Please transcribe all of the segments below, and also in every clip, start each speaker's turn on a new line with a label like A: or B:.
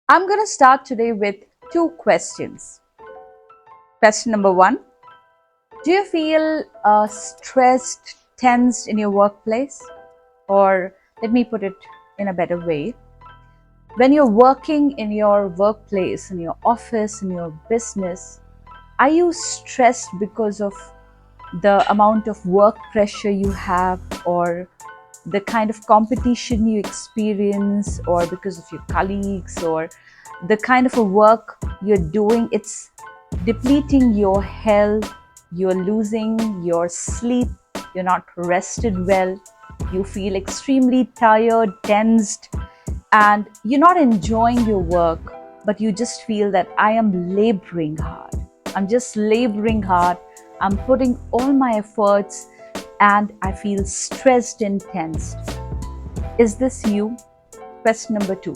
A: I'm going to start today with two questions. Question number one: do you feel stressed, tensed in your workplace? Or let me put it in a better way. When you're working in your workplace, in your office, in your business, are you stressed because of the amount of work pressure you have, or the kind of competition you experience, or because of your colleagues, or the kind of a work you're doing? It's depleting your health, you're losing your sleep, you're not rested well, you feel extremely tired, tensed, and you're not enjoying your work, but you just feel that I am laboring hard. I'm just laboring hard. I'm putting all my efforts and I feel stressed and tensed. Is this you? Question number two.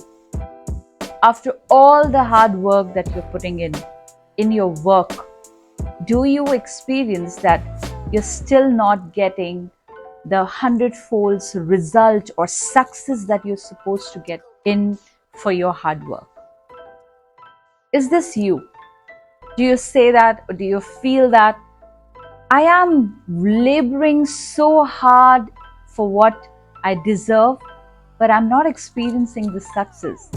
A: After all the hard work that you're putting in your work, do you experience that you're still not getting the hundredfold result or success that you're supposed to get in for your hard work? Is this you? Do you say that, or do you feel that I am laboring so hard for what I deserve, but I'm not experiencing the success?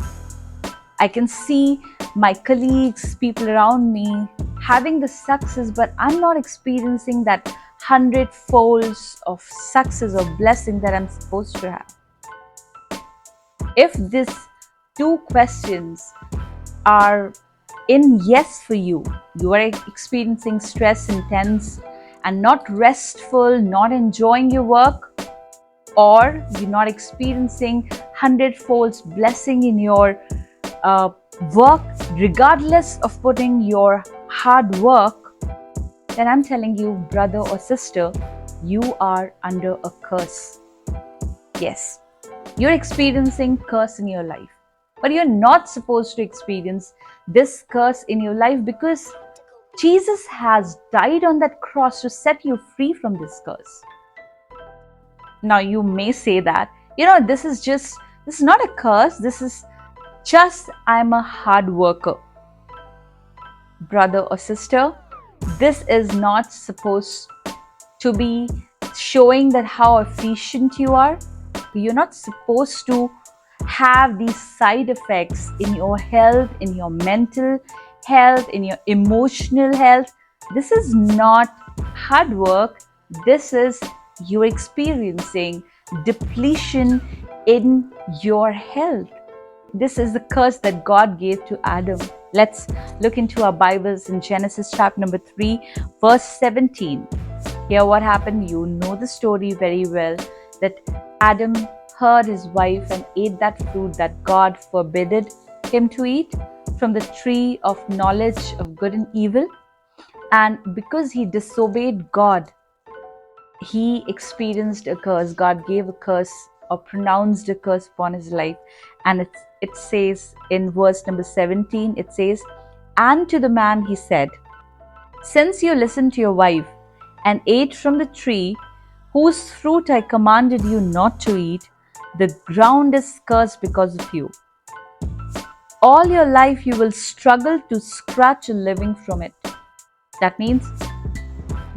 A: I can see my colleagues, people around me having the success, but I'm not experiencing that hundredfolds of success or blessing that I'm supposed to have. If these two questions are in yes for you, you are experiencing stress, intense, and not restful, not enjoying your work, or you're not experiencing hundredfolds blessing in your work, regardless of putting your hard work, then I'm telling you, brother or sister, you are under a curse. Yes, you're experiencing curse in your life, but you're not supposed to experience this curse in your life, because Jesus has died on that cross to set you free from this curse. Now you may say that, this is not a curse, this is just I'm a hard worker. Brother or sister, this is not supposed to be showing that how efficient you are. You're not supposed to have these side effects in your health, in your mental health, in your emotional health. This is not hard work. This is you experiencing depletion in your health. This is the curse that God gave to Adam. Let's look into our Bibles in Genesis chapter number 3, verse 17. Here what happened, you know the story very well, that Adam heard his wife and ate that fruit that God forbade him to eat from the tree of knowledge of good and evil. And because he disobeyed God, he experienced a curse. God gave a curse or pronounced a curse upon his life. And it says in verse number 17, it says, and to the man he said, since you listened to your wife and ate from the tree whose fruit I commanded you not to eat, the ground is cursed because of you. All your life you will struggle to scratch a living from it. That means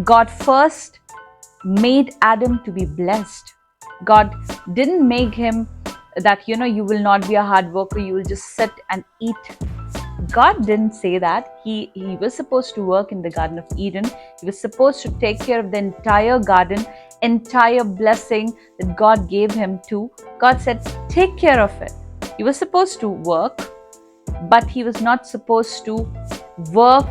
A: God first made Adam to be blessed. God didn't make him that, you will not be a hard worker, you will just sit and eat. God didn't say that. He was supposed to work in the Garden of Eden. He was supposed to take care of the entire garden, entire blessing that God gave him to. God said, take care of it. He was supposed to work, but he was not supposed to work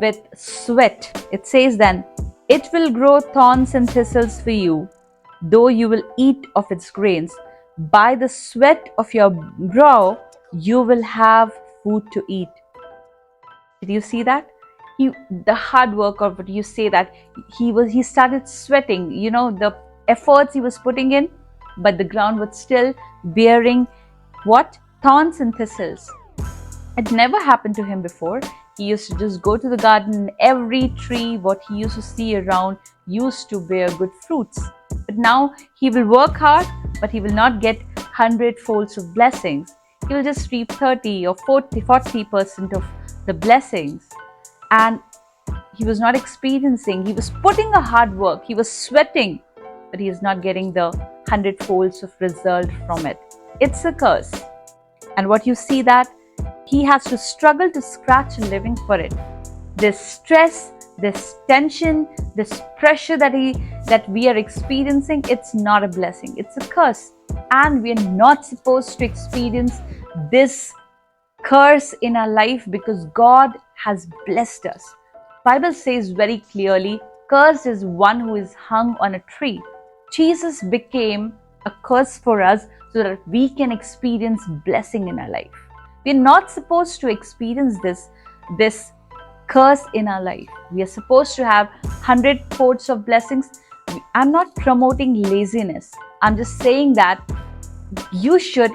A: with sweat. It says then, it will grow thorns and thistles for you, though you will eat of its grains. By the sweat of your brow, you will have food to eat. Did you see that? The hard work, or what you say that he started sweating, the efforts he was putting in, but the ground was still bearing what? Thorns and thistles. It never happened to him before. He used to just go to the garden. Every tree, what he used to see around, used to bear good fruits. But now he will work hard, but he will not get hundredfolds of blessings. he will just reap 30 or 40% of the blessings. And he was not experiencing, he was putting a hard work, he was sweating, but he is not getting the 100 folds of result from it. It's a curse. And what you see that he has to struggle to scratch a living for it. This stress, this tension, this pressure that we are experiencing, it's not a blessing, it's a curse. And we are not supposed to experience this curse in our life because God has blessed us. Bible says very clearly, cursed is one who is hung on a tree. Jesus became a curse for us so that we can experience blessing in our life. We're not supposed to experience this curse in our life. We are supposed to have 100 folds of blessings. I'm not promoting laziness. I'm just saying that you should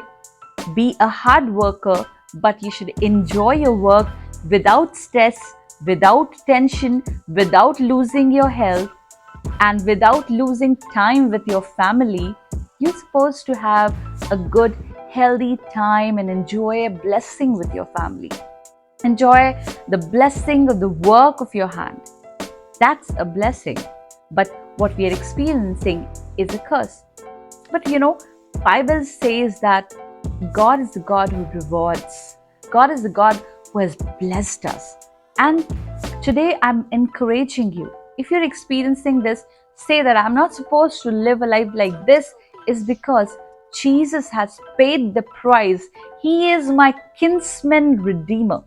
A: be a hard worker, but you should enjoy your work without stress, without tension, without losing your health, and without losing time with your family. You're supposed to have a good, healthy time and enjoy a blessing with your family. Enjoy the blessing of the work of your hand. That's a blessing. But what we are experiencing is a curse. But Bible says that God is the God who rewards. God is the God who has blessed us. And today I'm encouraging you. If you're experiencing this, say that I'm not supposed to live a life like this, is because Jesus has paid the price. He is my kinsman redeemer.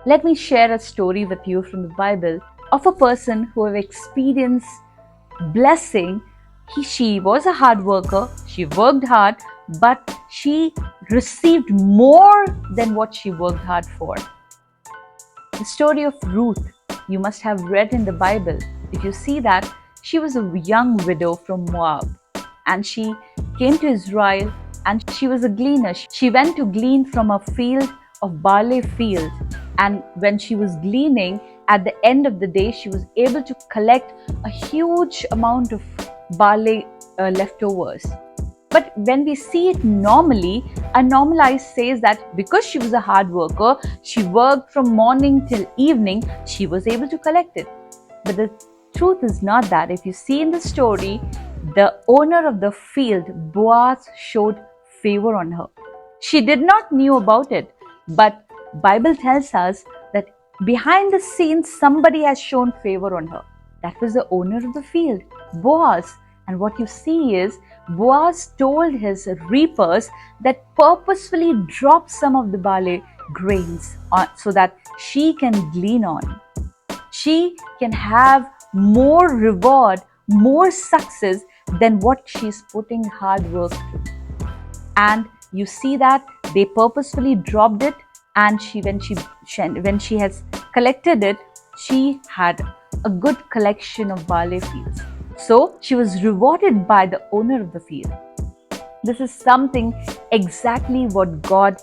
A: Let me share a story with you from the Bible of a person who have experienced blessing. She was a hard worker, she worked hard, but she received more than what she worked hard for. The story of Ruth, you must have read in the Bible. If you see that, she was a young widow from Moab, and she came to Israel, and she was a gleaner. She went to glean from a field of barley field, and when she was gleaning, at the end of the day, she was able to collect a huge amount of barley leftovers. But when we see it normally, a normalized says that because she was a hard worker, she worked from morning till evening, she was able to collect it. But the truth is not that. If you see in the story, the owner of the field, Boaz, showed favor on her. She did not knew about it, but Bible tells us that behind the scenes, somebody has shown favor on her. That was the owner of the field, Boaz. And what you see is Boaz told his reapers that purposefully drop some of the barley grains so that she can glean on. She can have more reward, more success than what she's putting hard work to. And you see that they purposefully dropped it, and when she has collected it, she had a good collection of barley fields. So she was rewarded by the owner of the field. This is something exactly what God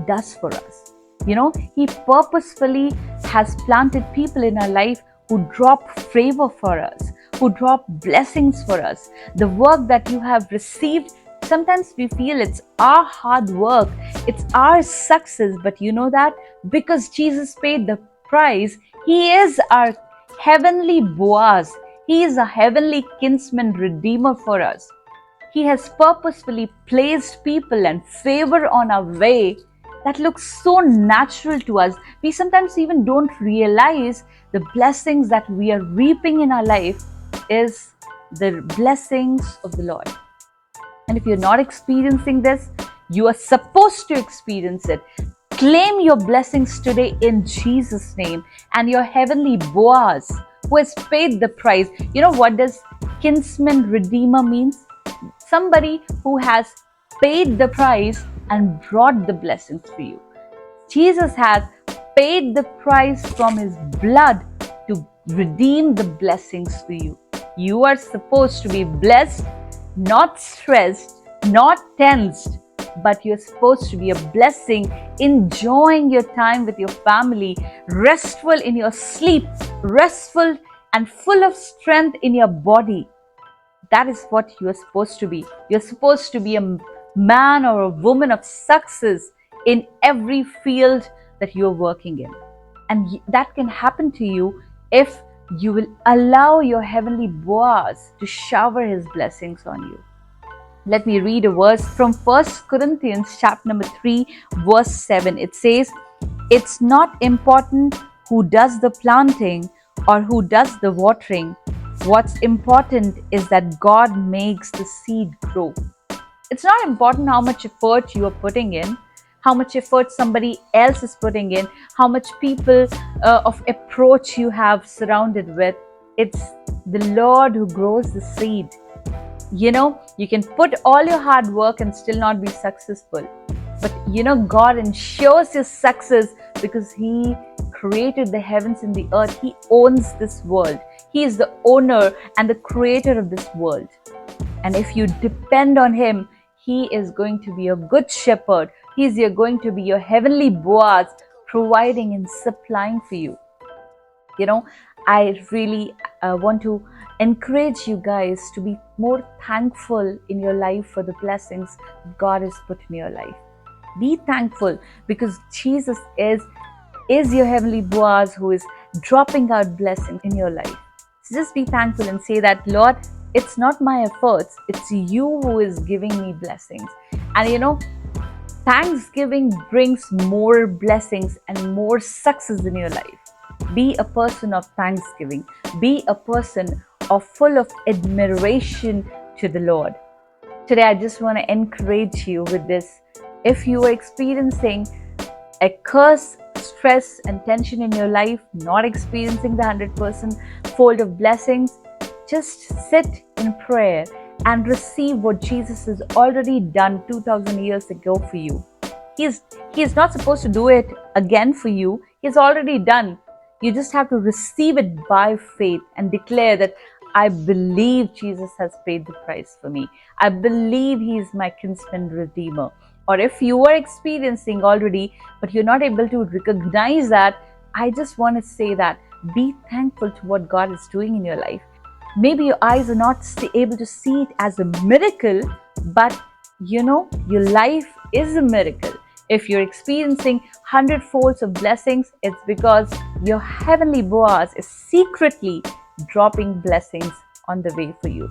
A: does for us. He purposefully has planted people in our life who drop favor for us, who drop blessings for us. The work that you have received, sometimes we feel it's our hard work, it's our success, but you know that because Jesus paid the price, He is our heavenly Boaz. He is a heavenly kinsman redeemer for us. He has purposefully placed people and favor on our way that looks so natural to us. We sometimes even don't realize the blessings that we are reaping in our life is the blessings of the Lord. And if you're not experiencing this, you are supposed to experience it. Claim your blessings today in Jesus' name, and your heavenly Boaz, who has paid the price. You know what does kinsman redeemer means? Somebody who has paid the price and brought the blessings for you. Jesus has paid the price from His blood to redeem the blessings for you. You are supposed to be blessed, not stressed, not tensed, but you're supposed to be a blessing, enjoying your time with your family, restful in your sleep, restful and full of strength in your body. That is what you're supposed to be. You're supposed to be a man or a woman of success in every field that you're working in. And that can happen to you if you will allow your heavenly Boaz to shower his blessings on you. Let me read a verse from 1 Corinthians chapter number 3, verse 7. It says, "It's not important who does the planting or who does the watering. What's important is that God makes the seed grow." It's not important how much effort you are putting in, how much effort somebody else is putting in, how much people of approach you have surrounded with. It's the Lord who grows the seed. You can put all your hard work and still not be successful. But God ensures your success because He created the heavens and the earth. He owns this world. He is the owner and the creator of this world. And if you depend on Him, He is going to be a good shepherd. He is going to be your heavenly Boaz, providing and supplying for you. I really want to encourage you guys to be more thankful in your life for the blessings God has put in your life. Be thankful because Jesus is your heavenly Boaz who is dropping out blessings in your life. So just be thankful and say that, Lord, it's not my efforts, it's you who is giving me blessings. And thanksgiving brings more blessings and more success in your life. Be a person of thanksgiving. Be a person full of admiration to the Lord. Today, I just want to encourage you with this. If you are experiencing a curse, stress, and tension in your life, not experiencing the 100% fold of blessings, just sit in prayer and receive what Jesus has already done 2,000 years ago for you. He is not supposed to do it again for you. He's already done. You just have to receive it by faith and declare that I believe Jesus has paid the price for me. I believe He is my kinsman redeemer. Or if you are experiencing already, but you're not able to recognize that, I just want to say that be thankful to what God is doing in your life. Maybe your eyes are not able to see it as a miracle, but your life is a miracle. If you're experiencing 100 folds of blessings, it's because your heavenly Boaz is secretly dropping blessings on the way for you.